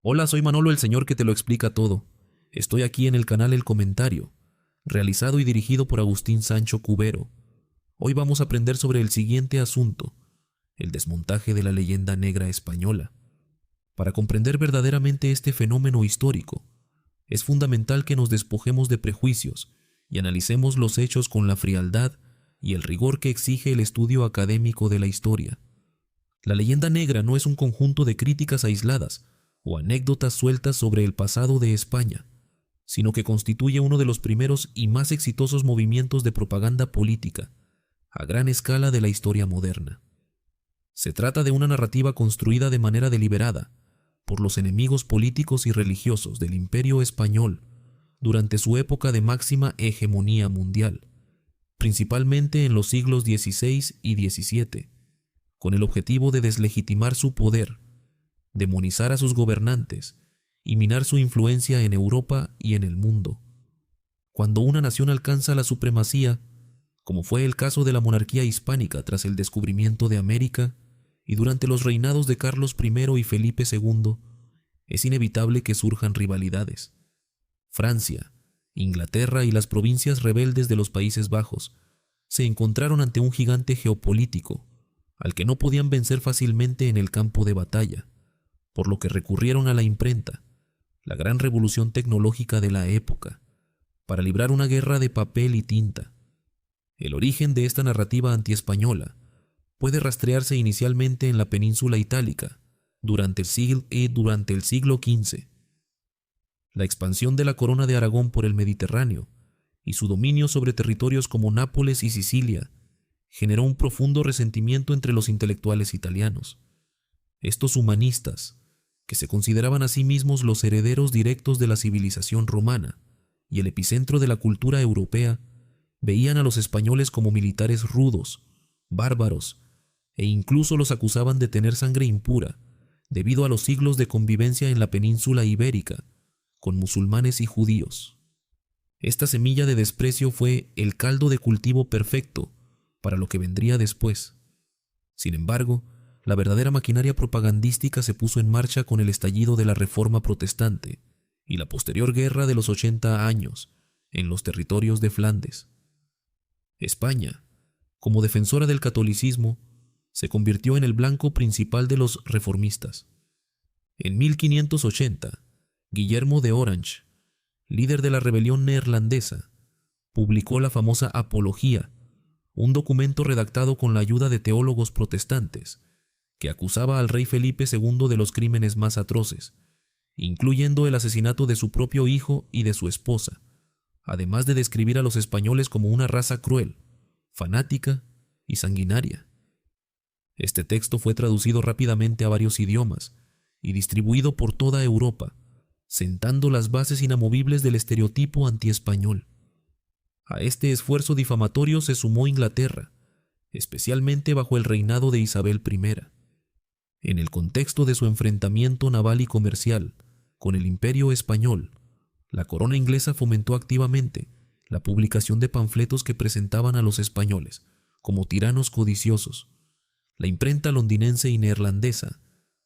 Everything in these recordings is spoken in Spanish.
Hola, soy Manolo, el señor que te lo explica todo. Estoy aquí en el canal El Comentario, realizado y dirigido por Agustín Sancho Cubero. Hoy vamos a aprender sobre el siguiente asunto, el desmontaje de la leyenda negra española. Para comprender verdaderamente este fenómeno histórico, es fundamental que nos despojemos de prejuicios y analicemos los hechos con la frialdad y el rigor que exige el estudio académico de la historia. La leyenda negra no es un conjunto de críticas aisladas o anécdotas sueltas sobre el pasado de España, sino que constituye uno de los primeros y más exitosos movimientos de propaganda política a gran escala de la historia moderna. Se trata de una narrativa construida de manera deliberada por los enemigos políticos y religiosos del Imperio español durante su época de máxima hegemonía mundial, principalmente en los siglos XVI y XVII, con el objetivo de deslegitimar su poder, demonizar a sus gobernantes y minar su influencia en Europa y en el mundo. Cuando una nación alcanza la supremacía, como fue el caso de la monarquía hispánica tras el descubrimiento de América y durante los reinados de Carlos I y Felipe II, es inevitable que surjan rivalidades. Francia, Inglaterra y las provincias rebeldes de los Países Bajos se encontraron ante un gigante geopolítico al que no podían vencer fácilmente en el campo de batalla, por lo que recurrieron a la imprenta, la gran revolución tecnológica de la época, para librar una guerra de papel y tinta. El origen de esta narrativa antiespañola puede rastrearse inicialmente en la península itálica, durante el siglo XV. La expansión de la corona de Aragón por el Mediterráneo y su dominio sobre territorios como Nápoles y Sicilia generó un profundo resentimiento entre los intelectuales italianos. Estos humanistas, que se consideraban a sí mismos los herederos directos de la civilización romana y el epicentro de la cultura europea, veían a los españoles como militares rudos, bárbaros, e incluso los acusaban de tener sangre impura debido a los siglos de convivencia en la península ibérica con musulmanes y judíos. Esta semilla de desprecio fue el caldo de cultivo perfecto para lo que vendría después. Sin embargo, la verdadera maquinaria propagandística se puso en marcha con el estallido de la Reforma Protestante y la posterior Guerra de los 80 años en los territorios de Flandes. España, como defensora del catolicismo, se convirtió en el blanco principal de los reformistas. En 1580, Guillermo de Orange, líder de la rebelión neerlandesa, publicó la famosa Apología, un documento redactado con la ayuda de teólogos protestantes, que acusaba al rey Felipe II de los crímenes más atroces, incluyendo el asesinato de su propio hijo y de su esposa, además de describir a los españoles como una raza cruel, fanática y sanguinaria. Este texto fue traducido rápidamente a varios idiomas y distribuido por toda Europa, sentando las bases inamovibles del estereotipo antiespañol. A este esfuerzo difamatorio se sumó Inglaterra, especialmente bajo el reinado de Isabel I. En el contexto de su enfrentamiento naval y comercial con el Imperio español, la corona inglesa fomentó activamente la publicación de panfletos que presentaban a los españoles como tiranos codiciosos. La imprenta londinense y neerlandesa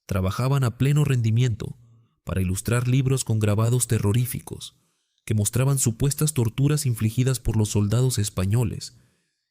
trabajaban a pleno rendimiento para ilustrar libros con grabados terroríficos que mostraban supuestas torturas infligidas por los soldados españoles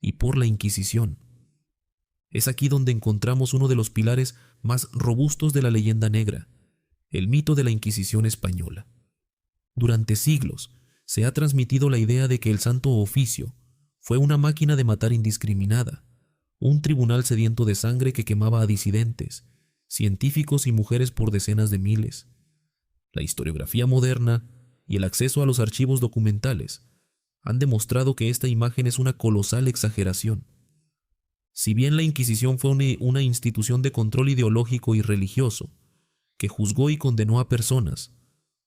y por la Inquisición. Es aquí donde encontramos uno de los pilares más robustos de la leyenda negra, el mito de la Inquisición española. Durante siglos se ha transmitido la idea de que el Santo Oficio fue una máquina de matar indiscriminada, un tribunal sediento de sangre que quemaba a disidentes, científicos y mujeres por decenas de miles. La historiografía moderna y el acceso a los archivos documentales han demostrado que esta imagen es una colosal exageración. Si bien la Inquisición fue una institución de control ideológico y religioso, que juzgó y condenó a personas,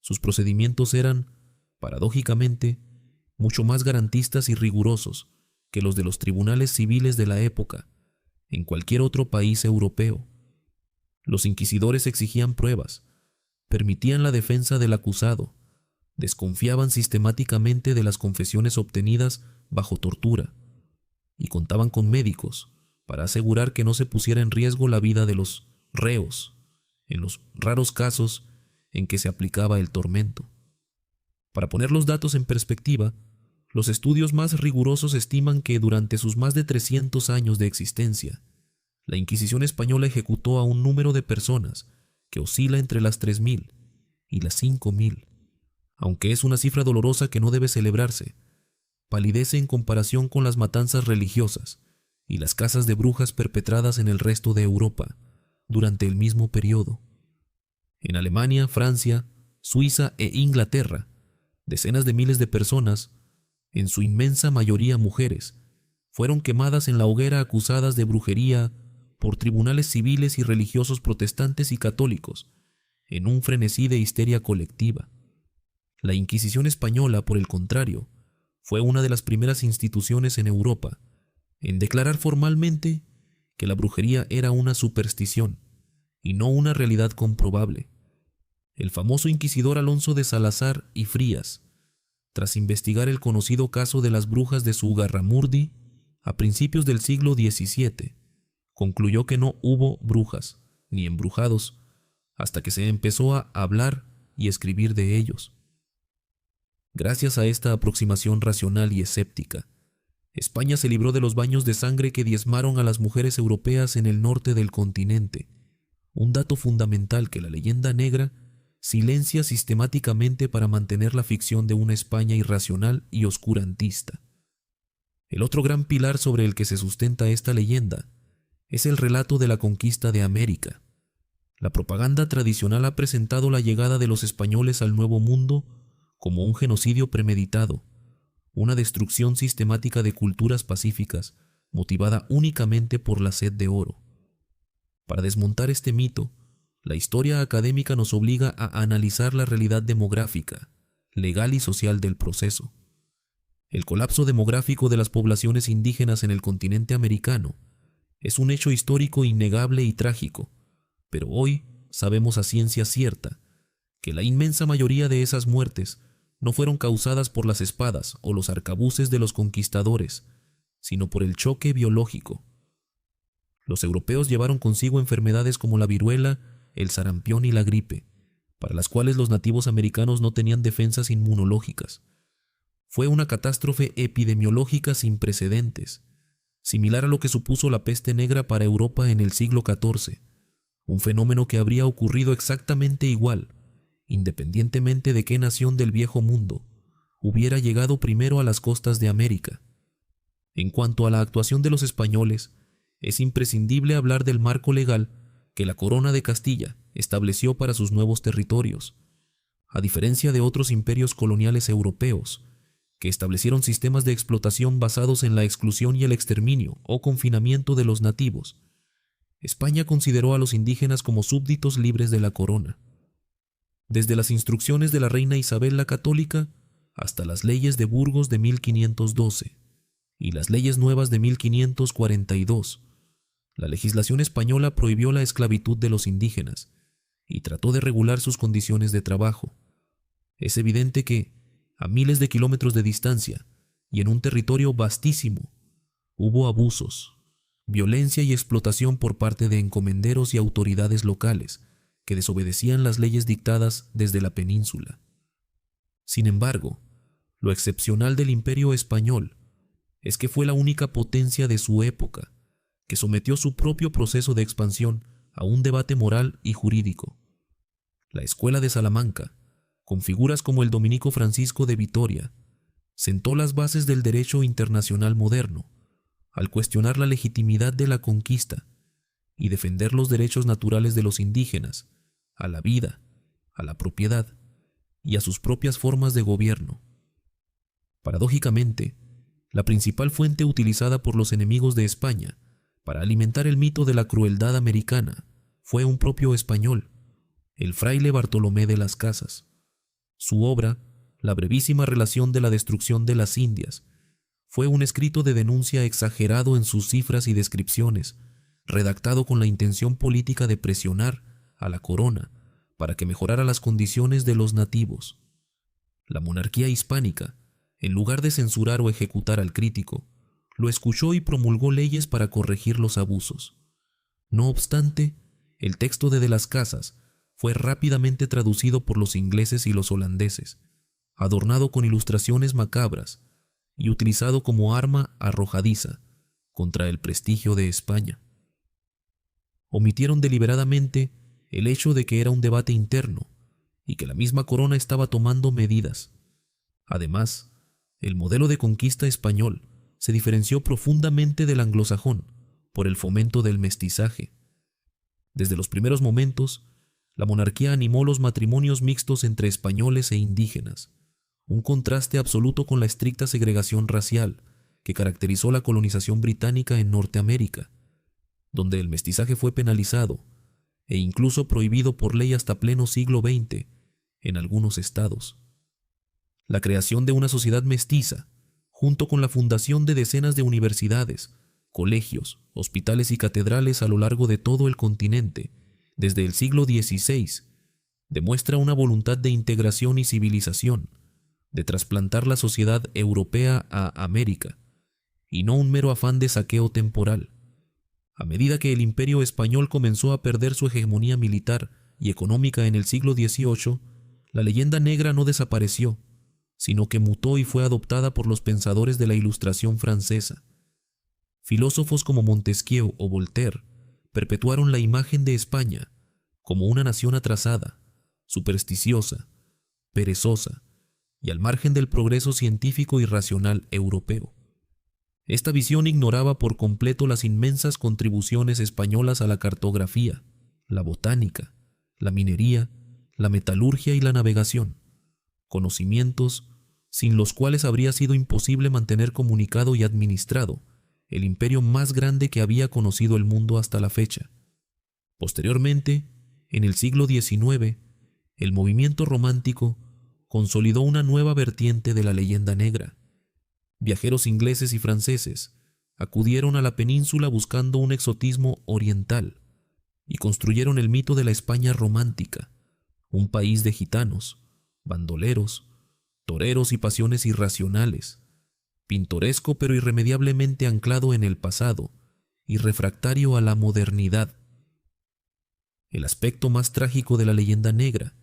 sus procedimientos eran, paradójicamente, mucho más garantistas y rigurosos que los de los tribunales civiles de la época en cualquier otro país europeo. Los inquisidores exigían pruebas, permitían la defensa del acusado, desconfiaban sistemáticamente de las confesiones obtenidas bajo tortura y contaban con médicos para asegurar que no se pusiera en riesgo la vida de los reos, en los raros casos en que se aplicaba el tormento. Para poner los datos en perspectiva, los estudios más rigurosos estiman que durante sus más de 300 años de existencia, la Inquisición española ejecutó a un número de personas que oscila entre las 3.000 y las 5.000. Aunque es una cifra dolorosa que no debe celebrarse, palidece en comparación con las matanzas religiosas y las cazas de brujas perpetradas en el resto de Europa durante el mismo periodo. En Alemania, Francia, Suiza e Inglaterra, decenas de miles de personas, en su inmensa mayoría mujeres, fueron quemadas en la hoguera acusadas de brujería por tribunales civiles y religiosos protestantes y católicos, en un frenesí de histeria colectiva. La Inquisición española, por el contrario, fue una de las primeras instituciones en Europa en declarar formalmente que la brujería era una superstición y no una realidad comprobable. El famoso inquisidor Alonso de Salazar y Frías, tras investigar el conocido caso de las brujas de Zugarramurdi a principios del siglo XVII, concluyó que no hubo brujas ni embrujados hasta que se empezó a hablar y escribir de ellos. Gracias a esta aproximación racional y escéptica, España se libró de los baños de sangre que diezmaron a las mujeres europeas en el norte del continente, un dato fundamental que la leyenda negra silencia sistemáticamente para mantener la ficción de una España irracional y oscurantista. El otro gran pilar sobre el que se sustenta esta leyenda es el relato de la conquista de América. La propaganda tradicional ha presentado la llegada de los españoles al Nuevo Mundo como un genocidio premeditado, una destrucción sistemática de culturas pacíficas motivada únicamente por la sed de oro. Para desmontar este mito, la historia académica nos obliga a analizar la realidad demográfica, legal y social del proceso. El colapso demográfico de las poblaciones indígenas en el continente americano es un hecho histórico innegable y trágico, pero hoy sabemos a ciencia cierta que la inmensa mayoría de esas muertes no fueron causadas por las espadas o los arcabuces de los conquistadores, sino por el choque biológico. Los europeos llevaron consigo enfermedades como la viruela, el sarampión y la gripe, para las cuales los nativos americanos no tenían defensas inmunológicas. Fue una catástrofe epidemiológica sin precedentes, similar a lo que supuso la peste negra para Europa en el siglo XIV, un fenómeno que habría ocurrido exactamente igual, independientemente de qué nación del viejo mundo hubiera llegado primero a las costas de América. En cuanto a la actuación de los españoles, es imprescindible hablar del marco legal que la Corona de Castilla estableció para sus nuevos territorios. A diferencia de otros imperios coloniales europeos, que establecieron sistemas de explotación basados en la exclusión y el exterminio o confinamiento de los nativos, España consideró a los indígenas como súbditos libres de la corona. Desde las instrucciones de la reina Isabel la Católica hasta las leyes de Burgos de 1512 y las leyes nuevas de 1542, la legislación española prohibió la esclavitud de los indígenas y trató de regular sus condiciones de trabajo. Es evidente que, a miles de kilómetros de distancia y en un territorio vastísimo, hubo abusos, violencia y explotación por parte de encomenderos y autoridades locales que desobedecían las leyes dictadas desde la península. Sin embargo, lo excepcional del Imperio español es que fue la única potencia de su época que sometió su propio proceso de expansión a un debate moral y jurídico. La Escuela de Salamanca, con figuras como el dominico Francisco de Vitoria, sentó las bases del derecho internacional moderno, al cuestionar la legitimidad de la conquista y defender los derechos naturales de los indígenas, a la vida, a la propiedad y a sus propias formas de gobierno. Paradójicamente, la principal fuente utilizada por los enemigos de España para alimentar el mito de la crueldad americana fue un propio español, el fraile Bartolomé de las Casas. Su obra, La brevísima relación de la destrucción de las Indias, fue un escrito de denuncia exagerado en sus cifras y descripciones, redactado con la intención política de presionar a la corona para que mejorara las condiciones de los nativos. La monarquía hispánica, en lugar de censurar o ejecutar al crítico, lo escuchó y promulgó leyes para corregir los abusos. No obstante, el texto de las Casas fue rápidamente traducido por los ingleses y los holandeses, adornado con ilustraciones macabras y utilizado como arma arrojadiza contra el prestigio de España. Omitieron deliberadamente el hecho de que era un debate interno y que la misma corona estaba tomando medidas. Además, el modelo de conquista español se diferenció profundamente del anglosajón por el fomento del mestizaje. Desde los primeros momentos, la monarquía animó los matrimonios mixtos entre españoles e indígenas, un contraste absoluto con la estricta segregación racial que caracterizó la colonización británica en Norteamérica, donde el mestizaje fue penalizado e incluso prohibido por ley hasta pleno siglo XX en algunos estados. La creación de una sociedad mestiza, junto con la fundación de decenas de universidades, colegios, hospitales y catedrales a lo largo de todo el continente, desde el siglo XVI, demuestra una voluntad de integración y civilización, de trasplantar la sociedad europea a América, y no un mero afán de saqueo temporal. A medida que el Imperio español comenzó a perder su hegemonía militar y económica en el siglo XVIII, la leyenda negra no desapareció, sino que mutó y fue adoptada por los pensadores de la Ilustración francesa. Filósofos como Montesquieu o Voltaire perpetuaron la imagen de España como una nación atrasada, supersticiosa, perezosa y al margen del progreso científico y racional europeo. Esta visión ignoraba por completo las inmensas contribuciones españolas a la cartografía, la botánica, la minería, la metalurgia y la navegación, conocimientos sin los cuales habría sido imposible mantener comunicado y administrado el imperio más grande que había conocido el mundo hasta la fecha. Posteriormente, en el siglo XIX, el movimiento romántico consolidó una nueva vertiente de la leyenda negra. Viajeros ingleses y franceses acudieron a la península buscando un exotismo oriental y construyeron el mito de la España romántica, un país de gitanos, bandoleros, toreros y pasiones irracionales, pintoresco pero irremediablemente anclado en el pasado y refractario a la modernidad. El aspecto más trágico de la leyenda negra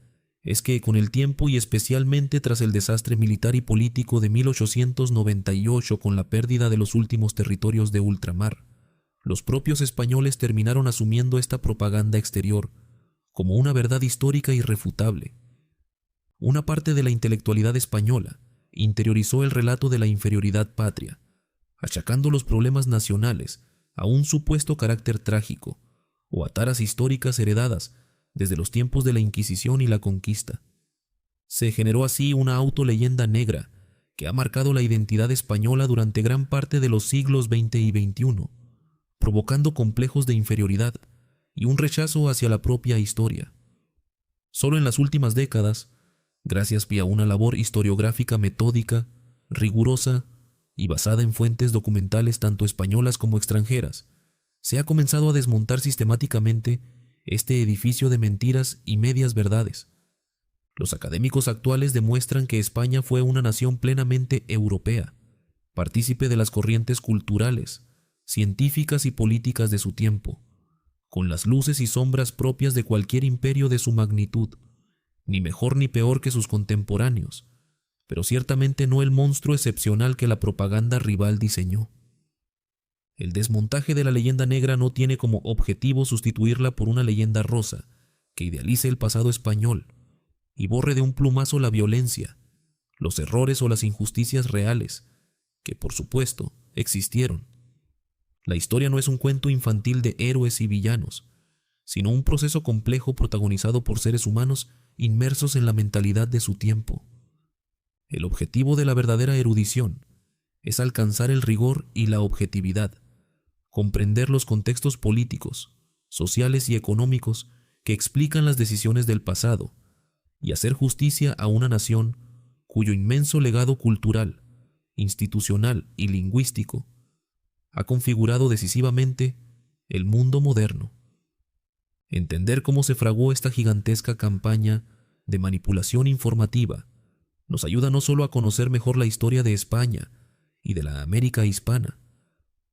es que con el tiempo y especialmente tras el desastre militar y político de 1898 con la pérdida de los últimos territorios de ultramar, los propios españoles terminaron asumiendo esta propaganda exterior como una verdad histórica irrefutable. Una parte de la intelectualidad española interiorizó el relato de la inferioridad patria, achacando los problemas nacionales a un supuesto carácter trágico o a taras históricas heredadas desde los tiempos de la Inquisición y la conquista. Se generó así una autoleyenda negra que ha marcado la identidad española durante gran parte de los siglos XX y XXI, provocando complejos de inferioridad y un rechazo hacia la propia historia. Solo en las últimas décadas, gracias a una labor historiográfica metódica, rigurosa y basada en fuentes documentales tanto españolas como extranjeras, se ha comenzado a desmontar sistemáticamente este edificio de mentiras y medias verdades. Los académicos actuales demuestran que España fue una nación plenamente europea, partícipe de las corrientes culturales, científicas y políticas de su tiempo, con las luces y sombras propias de cualquier imperio de su magnitud, ni mejor ni peor que sus contemporáneos, pero ciertamente no el monstruo excepcional que la propaganda rival diseñó. El desmontaje de la leyenda negra no tiene como objetivo sustituirla por una leyenda rosa que idealice el pasado español y borre de un plumazo la violencia, los errores o las injusticias reales, que por supuesto existieron. La historia no es un cuento infantil de héroes y villanos, sino un proceso complejo protagonizado por seres humanos inmersos en la mentalidad de su tiempo. El objetivo de la verdadera erudición es alcanzar el rigor y la objetividad, comprender los contextos políticos, sociales y económicos que explican las decisiones del pasado y hacer justicia a una nación cuyo inmenso legado cultural, institucional y lingüístico ha configurado decisivamente el mundo moderno. Entender cómo se fraguó esta gigantesca campaña de manipulación informativa nos ayuda no solo a conocer mejor la historia de España y de la América hispana,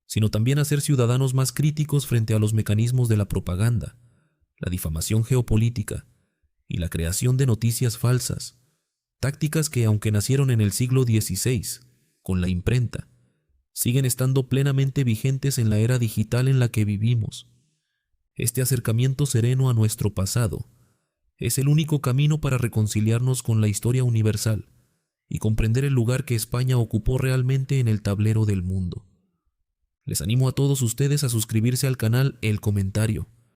sino también a ser ciudadanos más críticos frente a los mecanismos de la propaganda, la difamación geopolítica y la creación de noticias falsas, tácticas que, aunque nacieron en el siglo XVI, con la imprenta, siguen estando plenamente vigentes en la era digital en la que vivimos. Este acercamiento sereno a nuestro pasado es el único camino para reconciliarnos con la historia universal y comprender el lugar que España ocupó realmente en el tablero del mundo. Les animo a todos ustedes a suscribirse al canal El Comentario